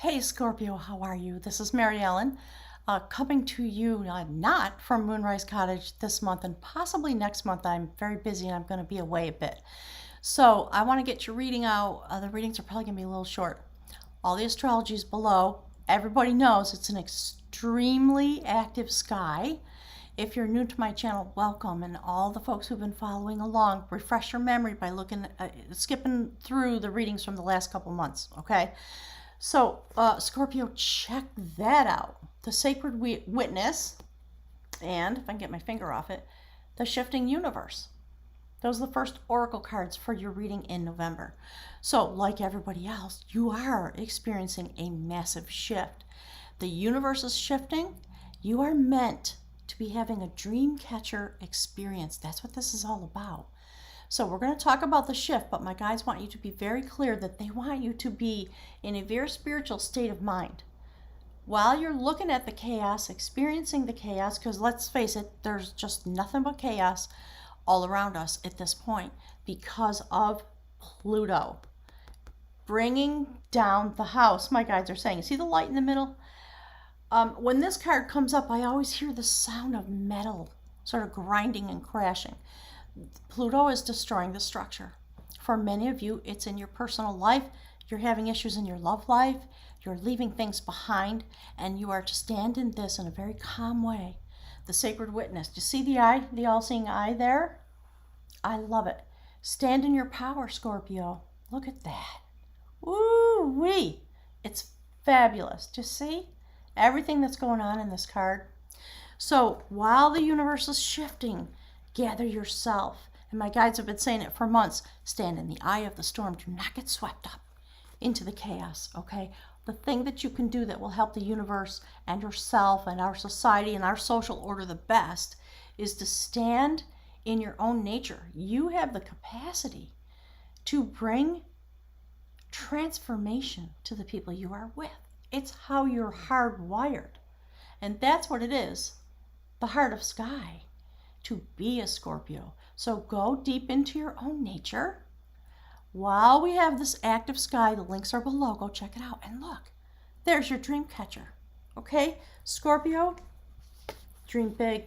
Hey Scorpio, how are you? This is Mary Ellen, coming to you not from Moonrise Cottage this month and possibly next month. I'm very busy and I'm going to be away a bit. So I want to get your reading out. The readings are probably going to be a little short. All the astrology is below. Everybody knows it's an extremely active sky. If you're new to my channel, welcome. And all the folks who've been following along, refresh your memory by skipping through the readings from the last couple months, okay? So, Scorpio, check that out. The Sacred Witness, and if I can get my finger off it, the Shifting Universe. Those are the first oracle cards for your reading in November. So, like everybody else, you are experiencing a massive shift. The universe is shifting. You are meant to be having a dream catcher experience. That's what this is all about. So we're going to talk about the shift, but my guides want you to be very clear that they want you to be in a very spiritual state of mind. While you're looking at the chaos, experiencing the chaos, because let's face it, there's just nothing but chaos all around us at this point because of Pluto. Bringing down the house, my guides are saying. See the light in the middle? When this card comes up, I always hear the sound of metal sort of grinding and crashing. Pluto is destroying the structure. For many of you, it's in your personal life. You're having issues in your love life. You're leaving things behind, and you are to stand in this in a very calm way. The Sacred Witness. Do you see the eye, the all-seeing eye there? I love it. Stand in your power, Scorpio. Look at that. Woo-wee. It's fabulous. Do you see everything that's going on in this card? So while the universe is shifting, gather yourself. And my guides have been saying it for months. Stand in the eye of the storm. Do not get swept up into the chaos, okay? The thing that you can do that will help the universe and yourself and our society and our social order the best is to stand in your own nature. You have the capacity to bring transformation to the people you are with. It's how you're hardwired. And that's what it is, the heart of sky, to be a Scorpio. So go deep into your own nature. While we have this active sky, the links are below. Go check it out. And look, there's your dream catcher. Okay, Scorpio, dream big.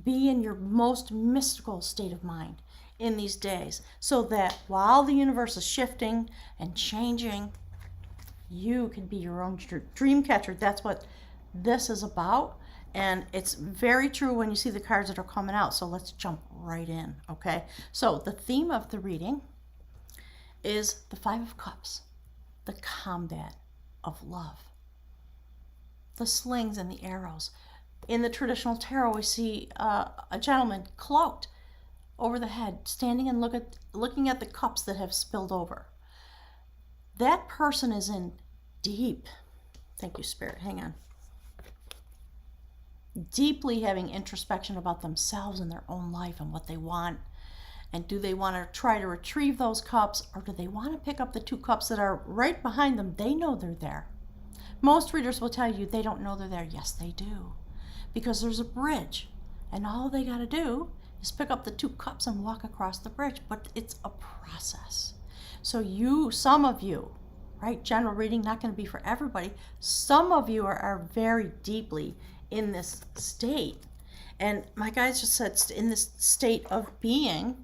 Be in your most mystical state of mind in these days so that while the universe is shifting and changing, you can be your own dream catcher. That's what this is about. And it's very true when you see the cards that are coming out. So let's jump right in, okay? So the theme of the reading is the Five of Cups, the combat of love, the slings and the arrows. In the traditional tarot, we see a gentleman cloaked over the head, standing and looking at the cups that have spilled over. That person is in deep, thank you, Spirit, hang on, deeply having introspection about themselves and their own life and what they want. And do they want to try to retrieve those cups, or do they want to pick up the two cups that are right behind them? They know they're there. Most readers will tell you they don't know they're there. Yes, they do. Because there's a bridge, and all they got to do is pick up the two cups and walk across the bridge. But it's a process. So some of you, right, general reading, not going to be for everybody. Some of you are very deeply in this state, and my guides just said in this state of being,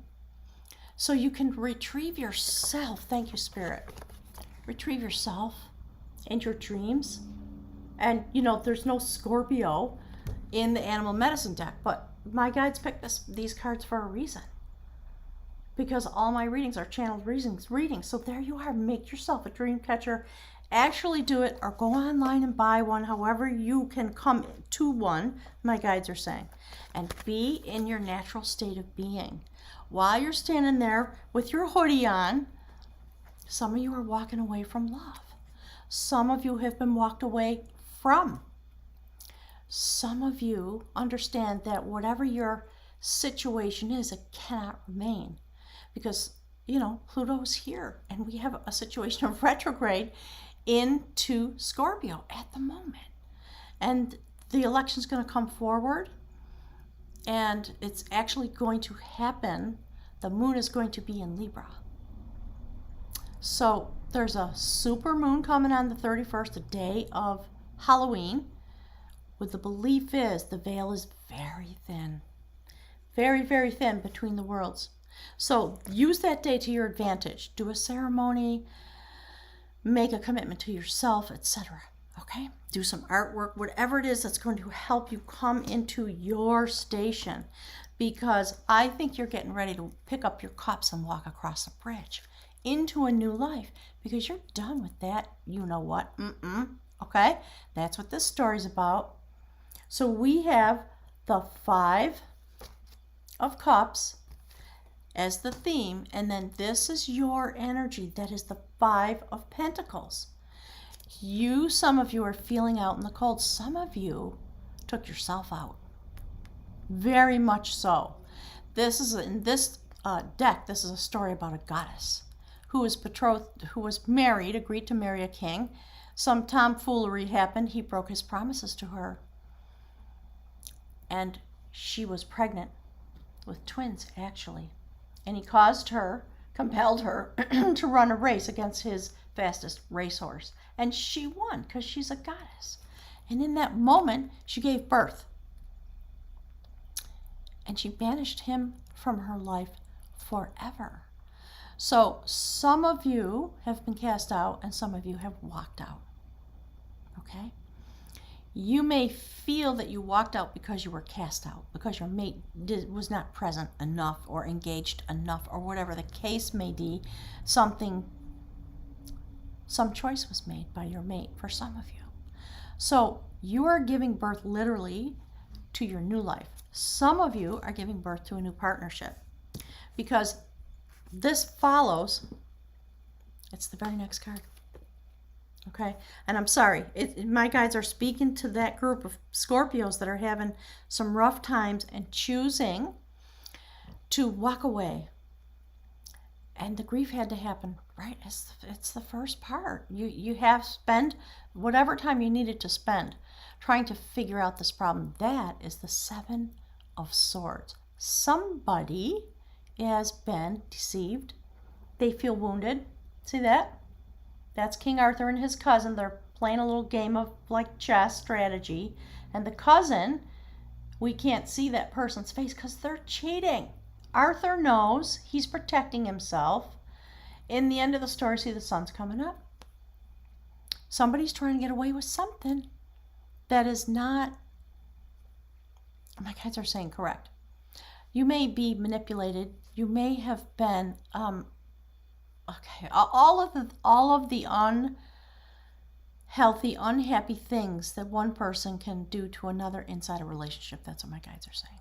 so you can retrieve yourself. Thank you, Spirit. Retrieve yourself and your dreams. And you know, there's no Scorpio in the animal medicine deck, but my guides picked these cards for a reason, because all my readings are channeled readings. So there you are. Make yourself a dream catcher. Actually do it, or go online and buy one, however you can come to one, my guides are saying. And be in your natural state of being. While you're standing there with your hoodie on, some of you are walking away from love. Some of you have been walked away from. Some of you understand that whatever your situation is, it cannot remain. Because, you know, Pluto's here, and we have a situation of retrograde into Scorpio at the moment. And the election's going to come forward, and it's actually going to happen. The moon is going to be in Libra. So There's a super moon coming on the 31st, the day of Halloween. What the belief is, the veil is very thin. Very, very thin between the worlds. So use that day to your advantage. Do a ceremony, make a commitment to yourself, etc. Okay? Do some artwork, whatever it is that's going to help you come into your station. Because I think you're getting ready to pick up your cups and walk across the bridge into a new life. Because you're done with that, you know what? Okay? That's what this story's about. So we have the 5 of Cups as the theme, and then this is your energy. That is the 5 of Pentacles. Some of you are feeling out in the cold. Some of you took yourself out. Very much so. This is in this deck. This is a story about a goddess who was betrothed, who was married, agreed to marry a king. Some tomfoolery happened. He broke his promises to her, and she was pregnant with twins, actually. And he compelled her to run a race against his fastest racehorse. And she won because she's a goddess. And in that moment, she gave birth. And she banished him from her life forever. So some of you have been cast out and some of you have walked out. Okay? You may feel that you walked out because you were cast out, because your mate was not present enough or engaged enough, or whatever the case may be. Some choice was made by your mate for some of you. So you are giving birth literally to your new life. Some of you are giving birth to a new partnership, because this follows, it's the very next card. Okay, and I'm sorry, my guides are speaking to that group of Scorpios that are having some rough times and choosing to walk away. And the grief had to happen, right? It's the first part. You have spent whatever time you needed to spend trying to figure out this problem. That is the 7 of Swords. Somebody has been deceived. They feel wounded. See that? That's King Arthur and his cousin. They're playing a little game of like chess strategy. And the cousin, we can't see that person's face because they're cheating. Arthur knows he's protecting himself. In the end of the story, see the sun's coming up. Somebody's trying to get away with something that is not, my guides are saying, correct. You may be manipulated. You may have been okay, all of the unhealthy, unhappy things that one person can do to another inside a relationship. That's what my guides are saying.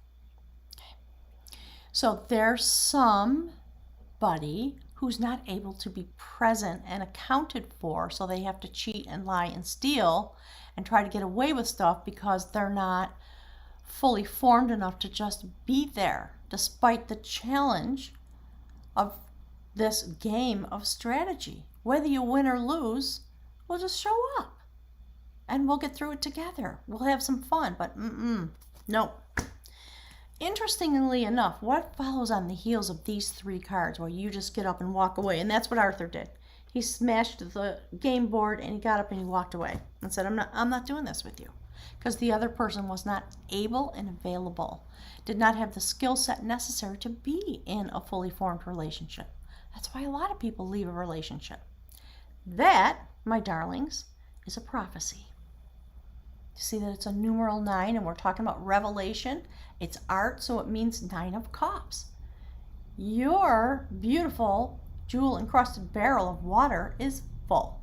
Okay. So there's somebody who's not able to be present and accounted for, so they have to cheat and lie and steal and try to get away with stuff because they're not fully formed enough to just be there, despite the challenge of this game of strategy. Whether you win or lose, we'll just show up and we'll get through it together. We'll have some fun, but no. Interestingly enough, what follows on the heels of these 3 cards where you just get up and walk away? And that's what Arthur did. He smashed the game board and he got up and he walked away and said, I'm not doing this with you. Because the other person was not able and available, did not have the skill set necessary to be in a fully formed relationship. That's why a lot of people leave a relationship. That, my darlings, is a prophecy. You see that it's a numeral 9 and we're talking about revelation. It's art, so it means 9 of Cups. Your beautiful jewel-encrusted barrel of water is full.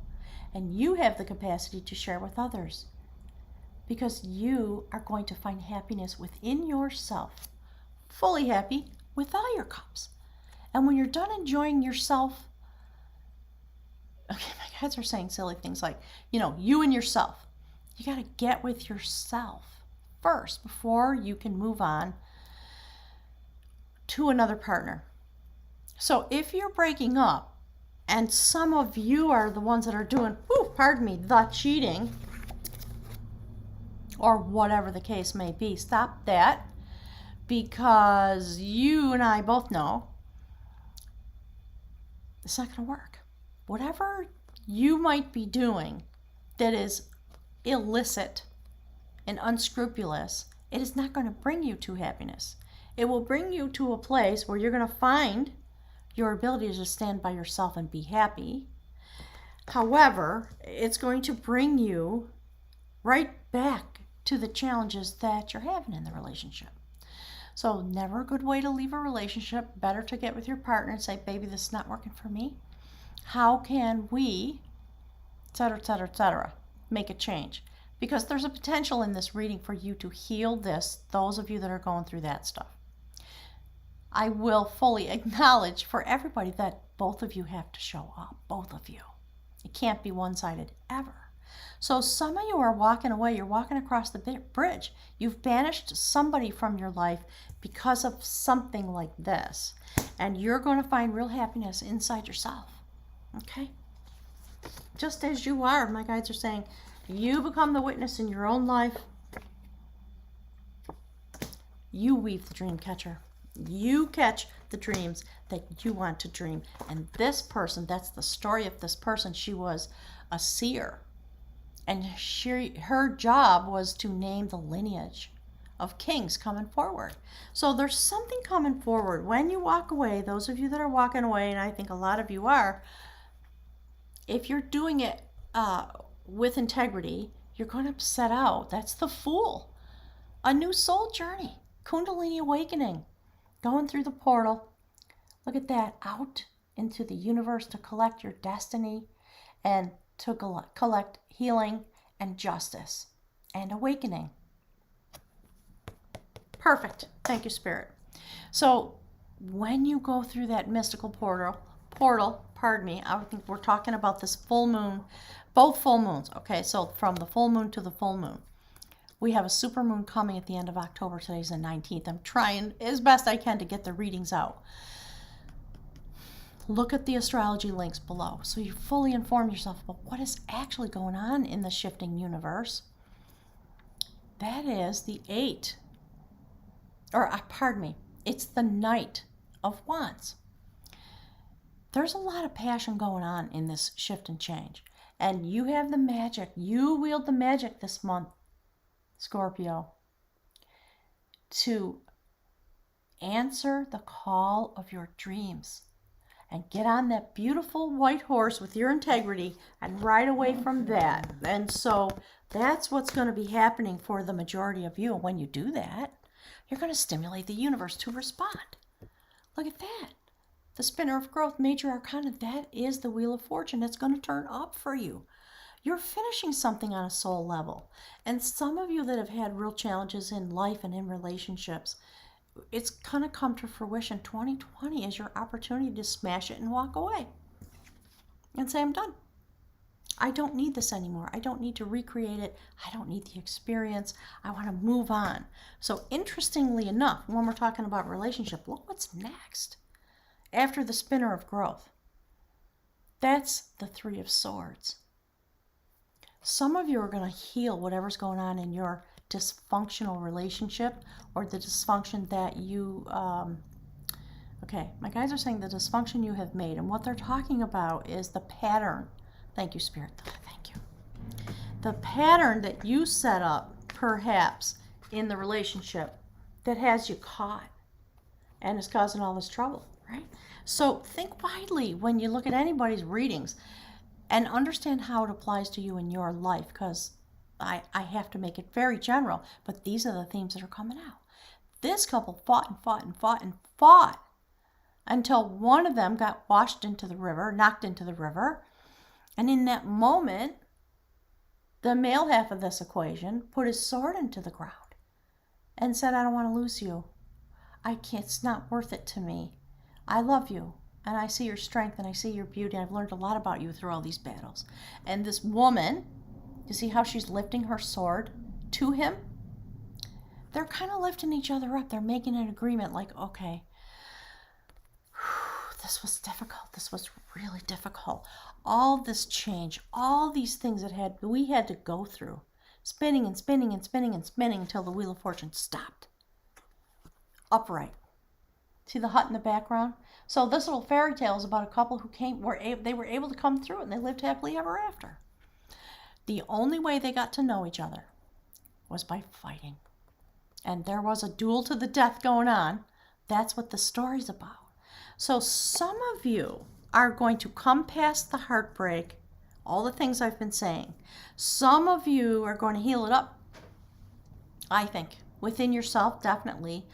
And you have the capacity to share with others. Because you are going to find happiness within yourself. Fully happy with all your cups. And when you're done enjoying yourself, okay, my guides are saying silly things like, you and yourself. You got to get with yourself first before you can move on to another partner. So if you're breaking up, and some of you are the ones that are doing, the cheating, or whatever the case may be, stop that, because you and I both know it's not going to work. Whatever you might be doing that is illicit and unscrupulous, it is not going to bring you to happiness. It will bring you to a place where you're going to find your ability to stand by yourself and be happy. However, it's going to bring you right back to the challenges that you're having in the relationship. So never a good way to leave a relationship. Better to get with your partner and say, baby, this is not working for me. How can we, etc., etc., etc., make a change? Because there's a potential in this reading for you to heal this, those of you that are going through that stuff. I will fully acknowledge for everybody that both of you have to show up, both of you. It can't be one-sided ever. So some of you are walking away, you're walking across the bridge. You've banished somebody from your life because of something like this. And you're going to find real happiness inside yourself. Okay? Just as you are, my guides are saying, you become the witness in your own life. You weave the dream catcher. You catch the dreams that you want to dream. And this person, that's the story of this person. She was a seer. And her job was to name the lineage of kings coming forward. So there's something coming forward. When you walk away, those of you that are walking away, and I think a lot of you are, if you're doing it with integrity, you're going to set out. That's the Fool. A new soul journey. Kundalini awakening. Going through the portal. Look at that. Out into the universe to collect your destiny and to collect healing and justice and awakening. Perfect. Thank you, Spirit. So when you go through that mystical portal, pardon me, I think we're talking about this full moon, both full moons. Okay, so from the full moon to the full moon. We have a super moon coming at the end of October. Today's the 19th. I'm trying as best I can to get the readings out. Look at the astrology links below so you fully inform yourself about what is actually going on in the shifting universe. That is the it's the Knight of Wands. There's a lot of passion going on in this shift and change. And you have the magic. You wield the magic this month, Scorpio, to answer the call of your dreams and get on that beautiful white horse with your integrity and ride away from that. And so that's what's going to be happening for the majority of you. And when you do that, you're going to stimulate the universe to respond. Look at that. The Spinner of Growth, Major Arcana, that is the Wheel of Fortune. It's going to turn up for you. You're finishing something on a soul level. And some of you that have had real challenges in life and in relationships, it's going to come to fruition. 2020 is your opportunity to smash it and walk away and say, I'm done. I don't need this anymore. I don't need to recreate it. I don't need the experience. I want to move on. So interestingly enough, when we're talking about relationship, look what's next. After the Spinner of Growth, that's the Three of Swords. Some of you are going to heal whatever's going on in your dysfunctional relationship or the dysfunction that you, okay, my guys are saying the dysfunction you have made. And what they're talking about is the pattern. Thank you, Spirit. Thank you. The pattern that you set up, perhaps, in the relationship that has you caught and is causing all this trouble. Right? So think widely when you look at anybody's readings and understand how it applies to you in your life, because I have to make it very general, but these are the themes that are coming out. This couple fought and fought and fought and fought until one of them got washed into the river, knocked into the river, and in that moment, the male half of this equation put his sword into the ground and said, I don't want to lose you. I can't, it's not worth it to me. I love you, and I see your strength, and I see your beauty. I've learned a lot about you through all these battles. And this woman, you see how she's lifting her sword to him? They're kind of lifting each other up. They're making an agreement like, okay, this was difficult. This was really difficult. All this change, all these things that we had to go through, spinning and spinning and spinning and spinning until the Wheel of Fortune stopped. Upright. See the hut in the background? So this little fairy tale is about a couple who they were able to come through it, and they lived happily ever after. The only way they got to know each other was by fighting. And there was a duel to the death going on. That's what the story's about. So some of you are going to come past the heartbreak, all the things I've been saying. Some of you are going to heal it up, I think, within yourself, definitely.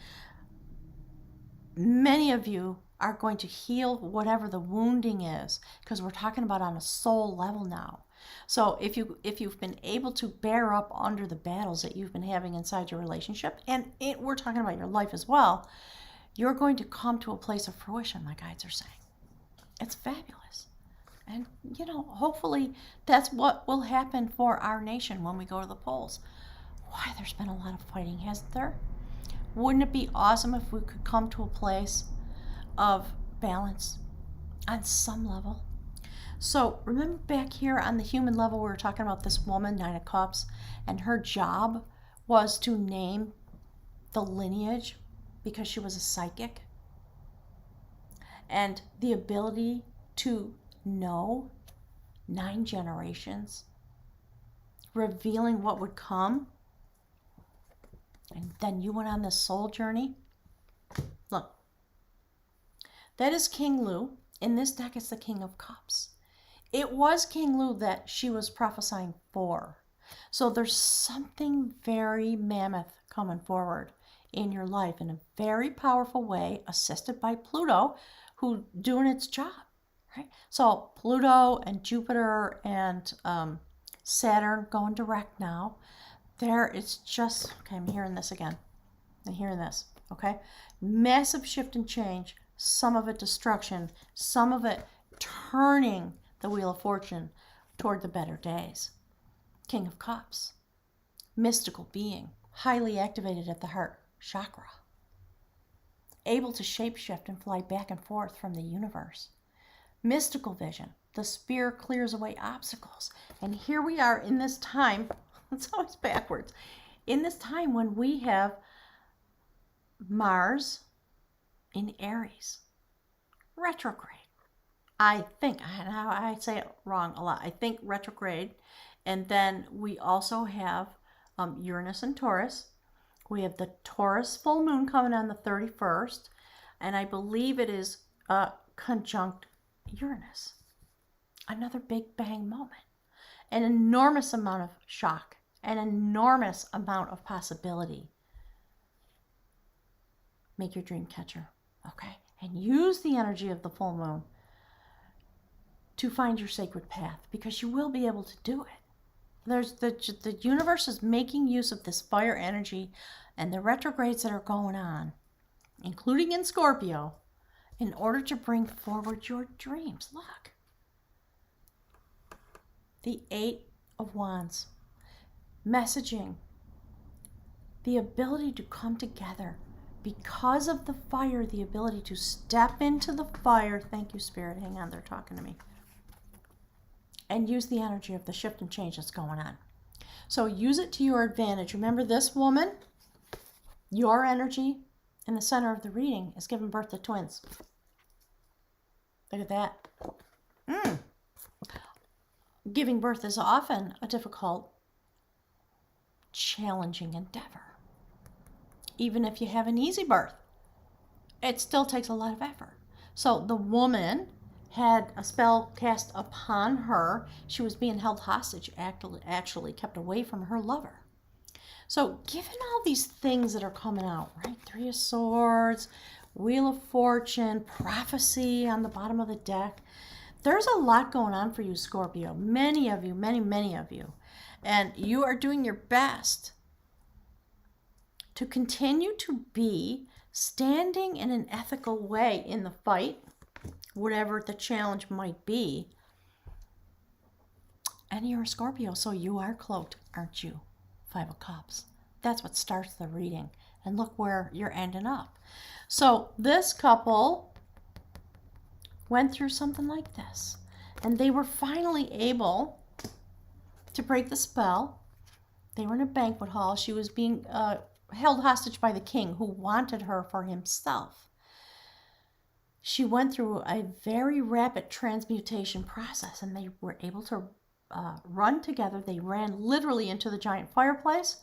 Many of you are going to heal whatever the wounding is, because we're talking about on a soul level now. So if you've been able to bear up under the battles that you've been having inside your relationship, and we're talking about your life as well, you're going to come to a place of fruition, my guides are saying. It's fabulous. And, hopefully that's what will happen for our nation when we go to the polls. Why, there's been a lot of fighting, hasn't there? Wouldn't it be awesome if we could come to a place of balance on some level? So remember back here on the human level, we were talking about this woman, 9 of Cups, and her job was to name the lineage because she was a psychic. And the ability to know 9 generations, revealing what would come. And then you went on this soul journey. Look, that is King Lu. In this deck, it's the King of Cups. It was King Lu that she was prophesying for. So there's something very mammoth coming forward in your life in a very powerful way, assisted by Pluto, who doing its job, right? So Pluto and Jupiter and Saturn going direct now. There, it's just, okay, I'm hearing this again. I'm hearing this, okay? Massive shift and change, some of it destruction, some of it turning the Wheel of Fortune toward the better days. King of Cups, mystical being, highly activated at the heart chakra, able to shapeshift and fly back and forth from the universe. Mystical vision, the spear clears away obstacles. And here we are in this time, it's always backwards, in this time when we have Mars in Aries, retrograde. I think, I say it wrong a lot, I think retrograde. And then we also have Uranus and Taurus. We have the Taurus full moon coming on the 31st. And I believe it is conjunct Uranus. Another big bang moment. An enormous amount of shock. An enormous amount of possibility. Make your dream catcher, okay? And use the energy of the full moon to find your sacred path, because you will be able to do it. There's the universe is making use of this fire energy and the retrogrades that are going on, including in Scorpio, in order to bring forward your dreams. Look. The 8 of Wands. Messaging. The ability to come together. Because of the fire, the ability to step into the fire. Thank you, Spirit. Hang on, they're talking to me. And use the energy of the shift and change that's going on. So use it to your advantage. Remember, this woman, your energy in the center of the reading is giving birth to twins. Look at that. Giving birth is often a difficult, challenging endeavor. Even if you have an easy birth, it still takes a lot of effort. So the woman had a spell cast upon her. She was being held hostage, actually kept away from her lover. So given all these things that are coming out, right? 3 of Swords, Wheel of Fortune, prophecy on the bottom of the deck. There's a lot going on for you, Scorpio. Many of you, many of you. And you are doing your best to continue to be standing in an ethical way in the fight, whatever the challenge might be. And you're a Scorpio, so you are cloaked, aren't you? 5 of Cups. That's what starts the reading. And look where you're ending up. So this couple went through something like this. And they were finally able to break the spell. They were in a banquet hall. She was being held hostage by the king, who wanted her for himself. she went through a very rapid transmutation process, and they were able to run together. They ran literally into the giant fireplace,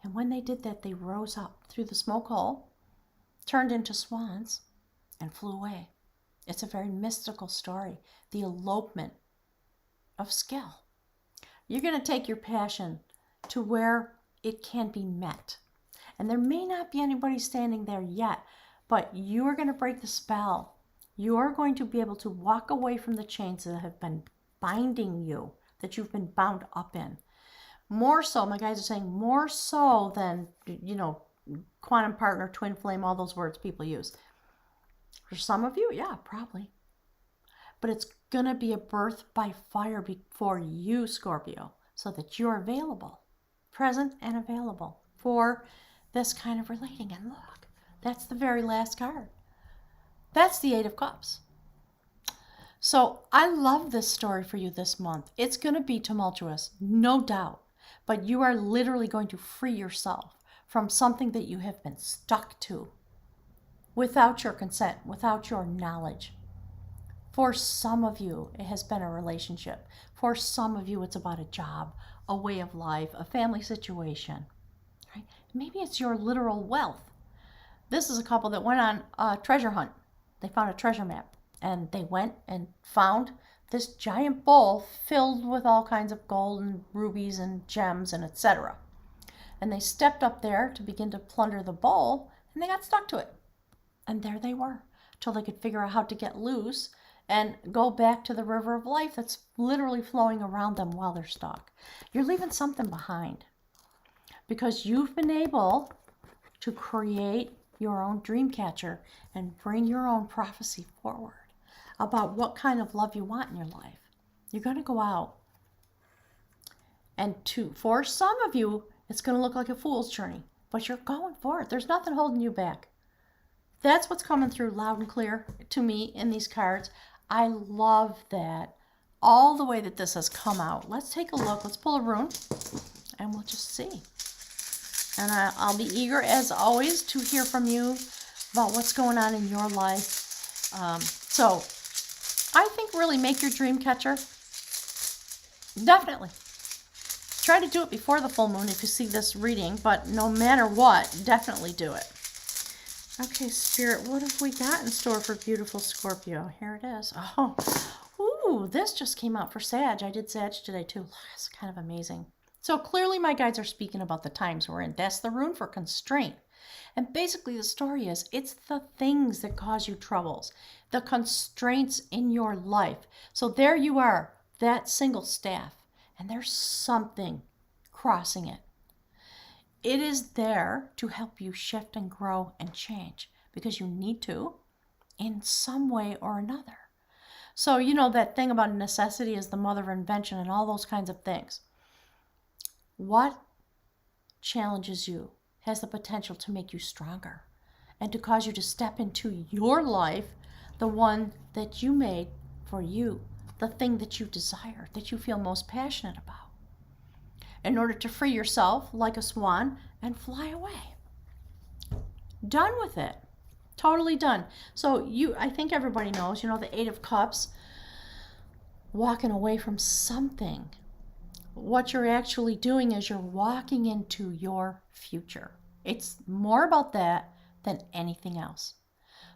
and when they did that, they rose up through the smoke hole, turned into swans, and flew away. It's a very mystical story, the elopement of skill. You're going to take your passion to where it can be met. And there may not be anybody standing there yet, but you are going to break the spell. You are going to be able to walk away from the chains that have been binding you, that you've been bound up in. More so, my guys are saying, more so than, quantum partner, twin flame, all those words people use. For some of you, yeah, probably. But it's going to be a birth by fire for you, Scorpio, so that you're available, present and available for this kind of relating. And look, that's the very last card. That's the Eight of Cups. So I love this story for you this month. It's going to be tumultuous, no doubt, but you are literally going to free yourself from something that you have been stuck to without your consent, without your knowledge. For some of you, it has been a relationship. For some of you, it's about a job, a way of life, a family situation. Right? Maybe it's your literal wealth. This is a couple that went on a treasure hunt. They found a treasure map, and they went and found this giant bowl filled with all kinds of gold and rubies and gems and etc. And they stepped up there to begin to plunder the bowl, and they got stuck to it. And there they were, till they could figure out how to get loose and go back to the river of life that's literally flowing around them while they're stuck. You're leaving something behind because you've been able to create your own dream catcher and bring your own prophecy forward about what kind of love you want in your life. You're going to go out, and for some of you, it's going to look like a fool's journey, but you're going for it. There's nothing holding you back. That's what's coming through loud and clear to me in these cards. I love that, all the way that this has come out. Let's take a look. Let's pull a rune, and we'll just see. And I'll be eager, as always, to hear from you about what's going on in your life. So I think really make your dream catcher. Definitely. Try to do it before the full moon if you see this reading, but no matter what, definitely do it. Okay, Spirit, what have we got in store for beautiful Scorpio? Here it is. Oh, ooh, this just came out for Sag. I did Sag today too. It's kind of amazing. So clearly my guides are speaking about the times we're in. That's the rune for constraint. And basically the story is, it's the things that cause you troubles, the constraints in your life. So there you are, that single staff, and there's something crossing it. It is there to help you shift and grow and change because you need to in some way or another. So you know that thing about necessity is the mother of invention and all those kinds of things. What challenges you has the potential to make you stronger and to cause you to step into your life, the one that you made for you, the thing that you desire, that you feel most passionate about, in order to free yourself like a swan and fly away. Done with it. Totally done. So I think everybody knows, the Eight of Cups, walking away from something. What you're actually doing is you're walking into your future. It's more about that than anything else.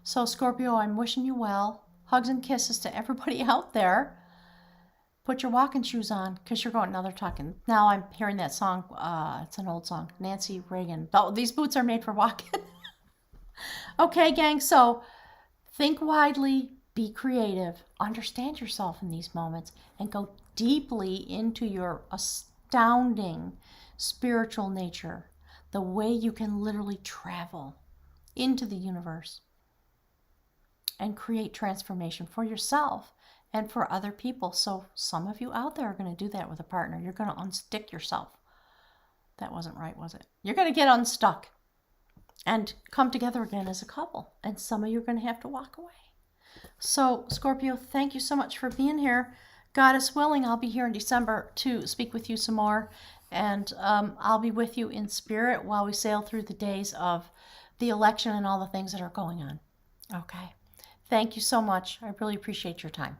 So Scorpio, I'm wishing you well. Hugs and kisses to everybody out there. Put your walking shoes on because you're going, now they're talking. Now I'm hearing that song. It's an old song. Nancy Reagan. Oh, these boots are made for walking. Okay, gang. So think widely, be creative, understand yourself in these moments, and go deeply into your astounding spiritual nature, the way you can literally travel into the universe and create transformation for yourself and for other people. So some of you out there are going to do that with a partner. You're going to unstick yourself. That wasn't right, was it? You're going to get unstuck and come together again as a couple. And some of you are going to have to walk away. So Scorpio, thank you so much for being here. Goddess willing, I'll be here in December to speak with you some more. And I'll be with you in spirit while we sail through the days of the election and all the things that are going on. Okay. Thank you so much. I really appreciate your time.